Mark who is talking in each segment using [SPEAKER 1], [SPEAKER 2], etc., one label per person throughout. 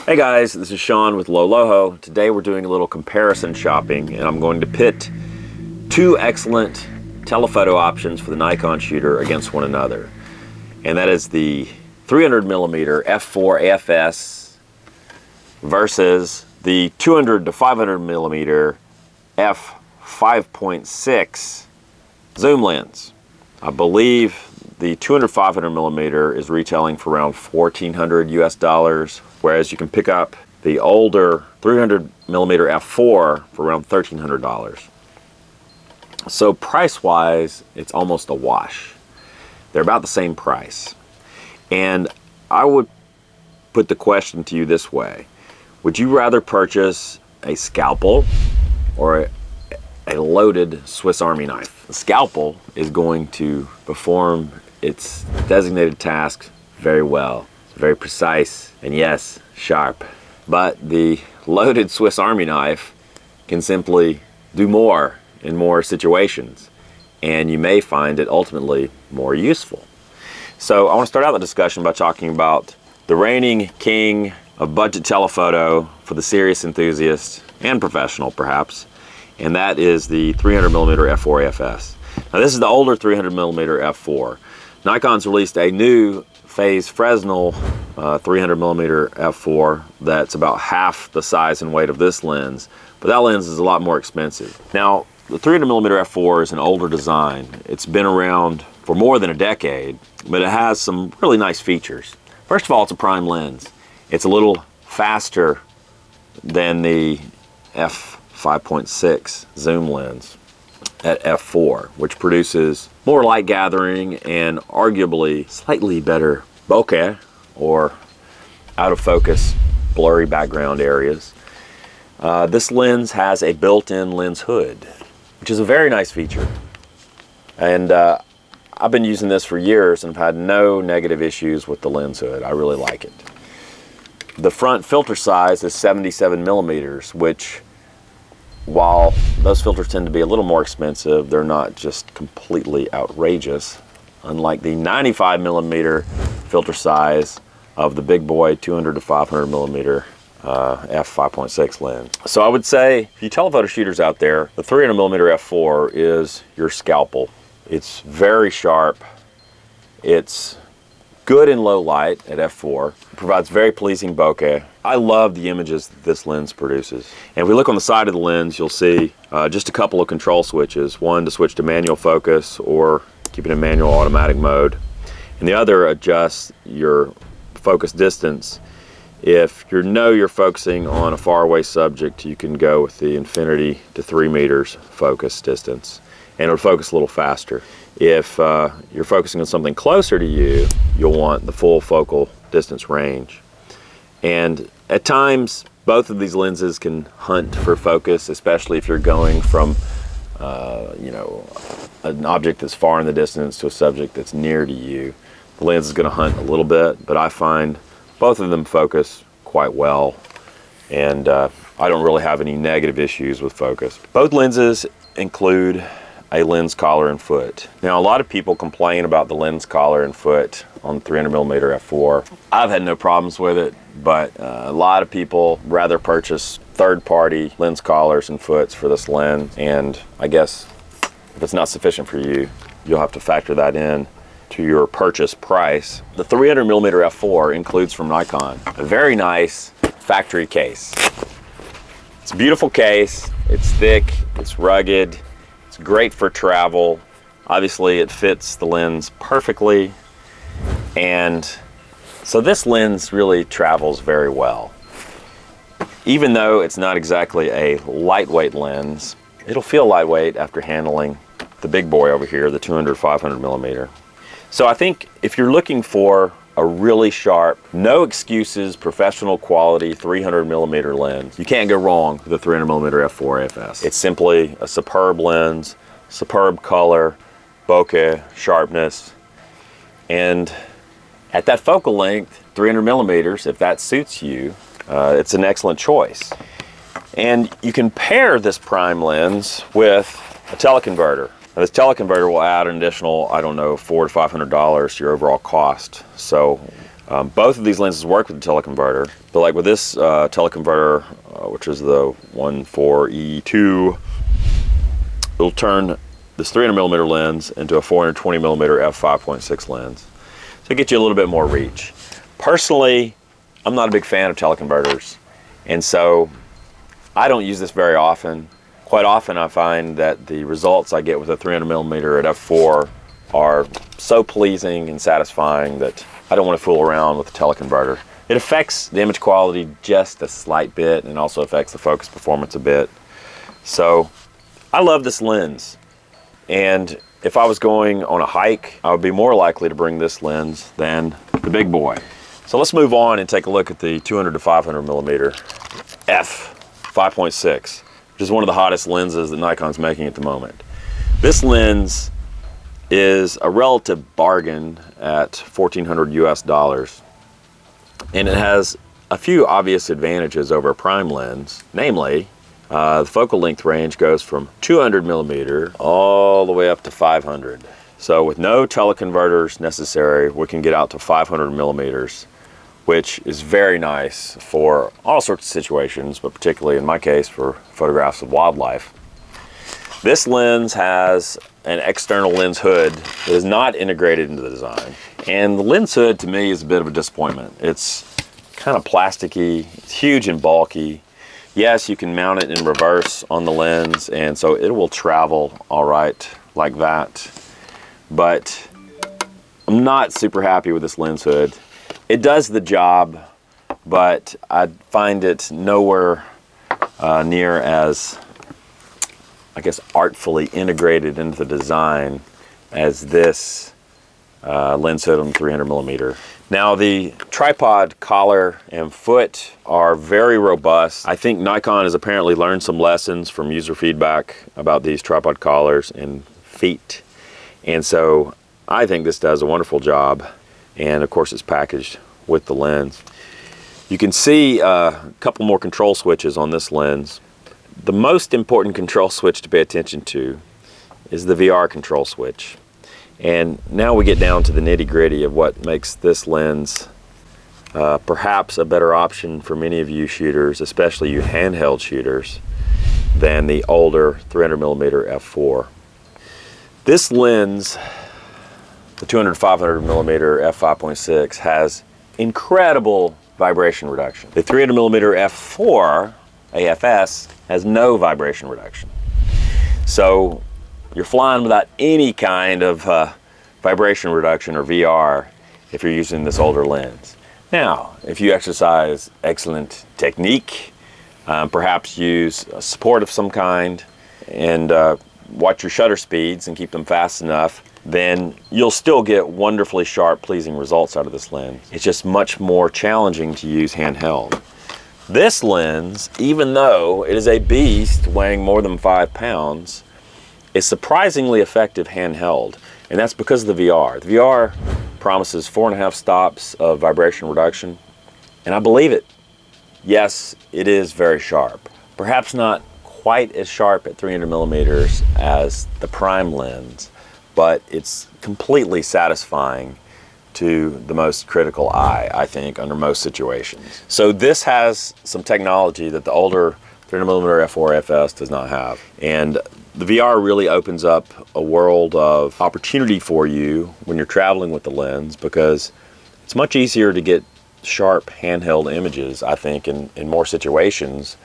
[SPEAKER 1] Hey guys, this is Sean with Loho. Today we're doing a little comparison shopping and I'm going to pit two excellent telephoto options for the Nikon shooter against one another. And that is the 300mm f4 AFS versus the 200 to 500mm f5.6 zoom lens. I believe the 200-500mm is retailing for around $1,400 US, whereas you can pick up the older 300mm f4 for around $1,300. So price-wise, it's almost a wash. They're about the same price. And I would put the question to you this way. Would you rather purchase a scalpel or a loaded Swiss Army knife? The scalpel is going to perform its designated task very well. It's very precise and, yes, sharp. But the loaded Swiss Army knife can simply do more in more situations, and you may find it ultimately more useful. So I want to start out the discussion by talking about the reigning king of budget telephoto for the serious enthusiast and professional perhaps, and that is the 300mm f4 AFS. Now this is the older 300mm f4. Nikon's released a new phase Fresnel 300mm f4 that's about half the size and weight of this lens, but that lens is a lot more expensive. Now the 300mm f4 is an older design. It's been around for more than a decade, but it has some really nice features. First of all, it's a prime lens. It's a little faster than the f5.6 zoom lens at f4, which produces more light gathering and arguably slightly better bokeh or out of focus blurry background areas. This lens has a built-in lens hood, which is a very nice feature. And I've been using this for years and have had no negative issues with the lens hood. I really like it. The front filter size is 77mm, which, while those filters tend to be a little more expensive, they're not just completely outrageous, unlike the 95mm filter size of the big boy 200 to 500mm f5.6 lens. So I would say, for you telephoto shooters out there, the 300mm f4 is your scalpel. It's very sharp. It's good in low light at f4. It provides very pleasing bokeh. I love the images that this lens produces. And if we look on the side of the lens, you'll see just a couple of control switches. One to switch to manual focus or keep it in manual automatic mode. And the other adjusts your focus distance. If you know you're focusing on a faraway subject, you can go with the infinity to 3 meters focus distance, and it'll focus a little faster. If you're focusing on something closer to you, you'll want the full focal distance range. And at times, both of these lenses can hunt for focus, especially if you're going from an object that's far in the distance to a subject that's near to you. The lens is going to hunt a little bit, but I find both of them focus quite well, and I don't really have any negative issues with focus. Both lenses include a lens collar and foot. Now, a lot of people complain about the lens collar and foot on 300mm f4. I've had no problems with it, but a lot of people rather purchase third-party lens collars and foots for this lens, and I guess if it's not sufficient for you, you'll have to factor that in to your purchase price. The 300mm f4 includes from Nikon a very nice factory case. It's a beautiful case, it's thick, it's rugged, it's great for travel. Obviously it fits the lens perfectly, and so this lens really travels very well. Even though it's not exactly a lightweight lens, it'll feel lightweight after handling the big boy over here, the 200-500mm. So I think if you're looking for a really sharp, no excuses, professional quality 300mm lens, you can't go wrong with the 300mm f4 AFS. It's simply a superb lens, superb color, bokeh, sharpness, and at that focal length, 300mm, if that suits you, it's an excellent choice. And you can pair this prime lens with a teleconverter. Now, this teleconverter will add an additional, I don't know, $400 to $500 to your overall cost. So Both of these lenses work with the teleconverter, but like with this teleconverter, which is the 14E2, it'll turn this 300mm lens into a 420mm f5.6 lens. So it gets you a little bit more reach. Personally, I'm not a big fan of teleconverters, and so I don't use this very often. Quite often I find that the results I get with a 300mm at f4 are so pleasing and satisfying that I don't want to fool around with the teleconverter. It affects the image quality just a slight bit and also affects the focus performance a bit. So I love this lens, and if I was going on a hike, I would be more likely to bring this lens than the big boy. So let's move on and take a look at the 200 to 500mm f5.6, which is one of the hottest lenses that Nikon's making at the moment. This lens is a relative bargain at $1,400 US, and it has a few obvious advantages over a prime lens. Namely, the focal length range goes from 200mm all the way up to 500. So with no teleconverters necessary, we can get out to 500mm, which is very nice for all sorts of situations, but particularly in my case for photographs of wildlife. This lens has an external lens hood that is not integrated into the design. And the lens hood to me is a bit of a disappointment. It's kind of plasticky, it's huge and bulky. Yes, you can mount it in reverse on the lens, and so it will travel all right like that. But I'm not super happy with this lens hood. It does the job, but I find it nowhere near as, I guess, artfully integrated into the design as this lens hood on the 300mm. Now the tripod collar and foot are very robust. I think Nikon has apparently learned some lessons from user feedback about these tripod collars and feet, and so I think this does a wonderful job, and of course it's packaged with the lens. You can see a couple more control switches on this lens. The most important control switch to pay attention to is the VR control switch. And now we get down to the nitty-gritty of what makes this lens perhaps a better option for many of you shooters, especially you handheld shooters, than the older 300mm f4. This lens, the 200 500mm f5.6, has incredible vibration reduction. The 300mm f4 AFS has no vibration reduction. So you're flying without any kind of vibration reduction or VR if you're using this older lens. Now, if you exercise excellent technique, perhaps use support of some kind, and watch your shutter speeds and keep them fast enough, then you'll still get wonderfully sharp, pleasing results out of this lens. It's just much more challenging to use handheld. This lens, even though it is a beast weighing more than 5 pounds, is surprisingly effective handheld, and that's because of the VR. The VR promises 4.5 stops of vibration reduction, and I believe it. Yes, it is very sharp. Perhaps not quite as sharp at 300mm as the prime lens, but it's completely satisfying to the most critical eye, I think, under most situations. So this has some technology that the older 300mm f4 FS does not have. And the VR really opens up a world of opportunity for you when you're traveling with the lens, because it's much easier to get sharp handheld images, I think, in more situations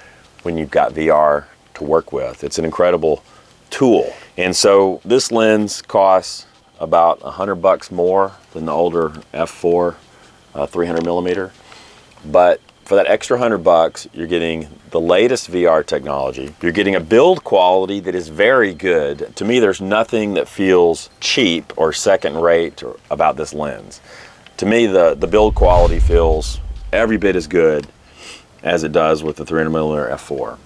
[SPEAKER 1] when you've got VR to work with. It's an incredible tool. And so this lens costs about $100 more than the older f4 300mm, but for that extra $100, you're getting the latest VR technology. You're getting a build quality that is very good. To me, there's nothing that feels cheap or second rate about this lens. To me, the build quality feels every bit as good as it does with the 300mm f4.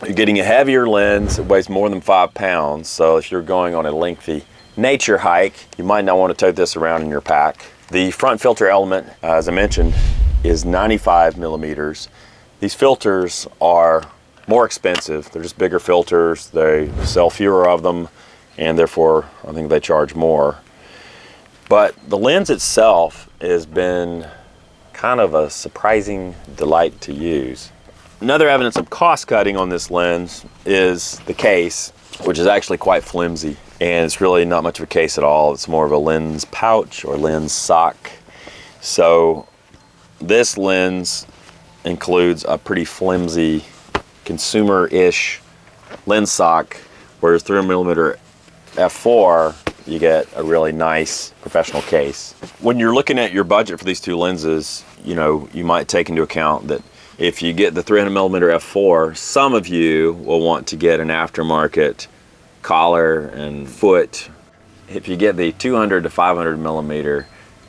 [SPEAKER 1] You're getting a heavier lens. It weighs more than 5 pounds, so if you're going on a lengthy nature hike, you might not want to tote this around in your pack. The front filter element, as I mentioned, is 95mm. These filters are more expensive. They're just bigger filters. They sell fewer of them, and therefore I think they charge more. But the lens itself has been kind of a surprising delight to use. Another evidence of cost cutting on this lens is the case, which is actually quite flimsy, and it's really not much of a case at all. It's more of a lens pouch or lens sock. So this lens includes a pretty flimsy consumer-ish lens sock, whereas 300mm f4 you get a really nice professional case. When you're looking at your budget for these two lenses, you know, you might take into account that if you get the 300mm f4, some of you will want to get an aftermarket collar and foot. If you get the 200 to 500mm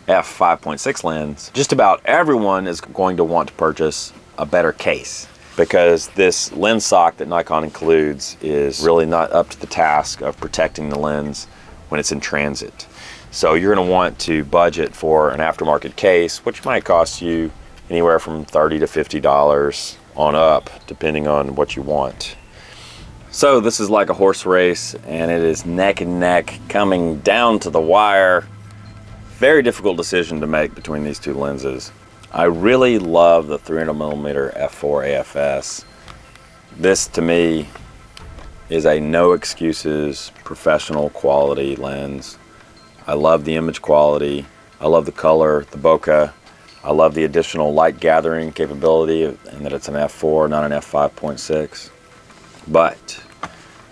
[SPEAKER 1] f5.6 lens, just about everyone is going to want to purchase a better case, because this lens sock that Nikon includes is really not up to the task of protecting the lens when it's in transit. So you're going to want to budget for an aftermarket case, which might cost you anywhere from $30 to $50 on up, depending on what you want. So this is like a horse race, and it is neck and neck coming down to the wire. Very difficult decision to make between these two lenses. I really love the 300mm f4 AFS. This to me is a no excuses professional quality lens. I love the image quality. I love the color, the bokeh. I love the additional light gathering capability and that it's an f4, not an f5.6. But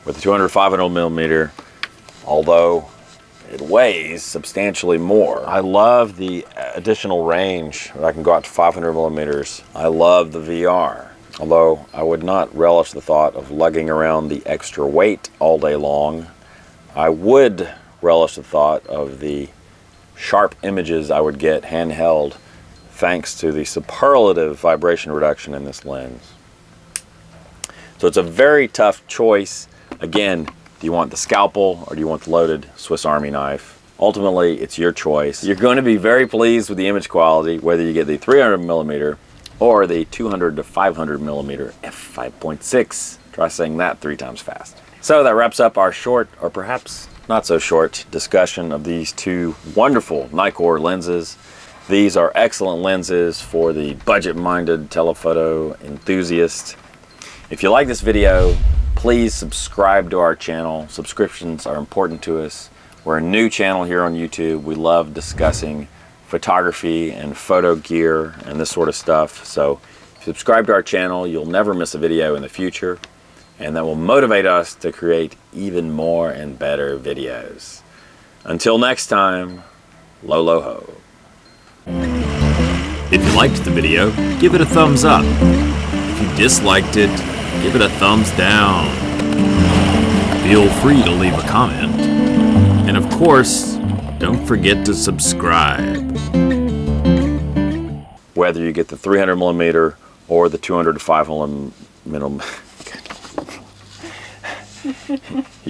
[SPEAKER 1] with the 200 500mm, although it weighs substantially more, I love the additional range. I can go out to 500mm. I love the VR. Although I would not relish the thought of lugging around the extra weight all day long, I would relish the thought of the sharp images I would get handheld thanks to the superlative vibration reduction in this lens. So it's a very tough choice. Again, do you want the scalpel or do you want the loaded Swiss Army knife? Ultimately, it's your choice. You're going to be very pleased with the image quality, whether you get the 300mm or the 200 to 500mm f5.6. Try saying that 3 times fast. So that wraps up our short, or perhaps not so short, discussion of these two wonderful Nikkor lenses. These are excellent lenses for the budget-minded telephoto enthusiast. If you like this video, please subscribe to our channel. Subscriptions are important to us. We're a new channel here on YouTube. We love discussing photography and photo gear and this sort of stuff. So if you subscribe to our channel, you'll never miss a video in the future, and that will motivate us to create even more and better videos. Until next time, lo ho.
[SPEAKER 2] If you liked the video, give it a thumbs up. If you disliked it, give it a thumbs down. Feel free to leave a comment. And of course, don't forget to subscribe.
[SPEAKER 1] Whether you get the 300mm or the 200 to 500mm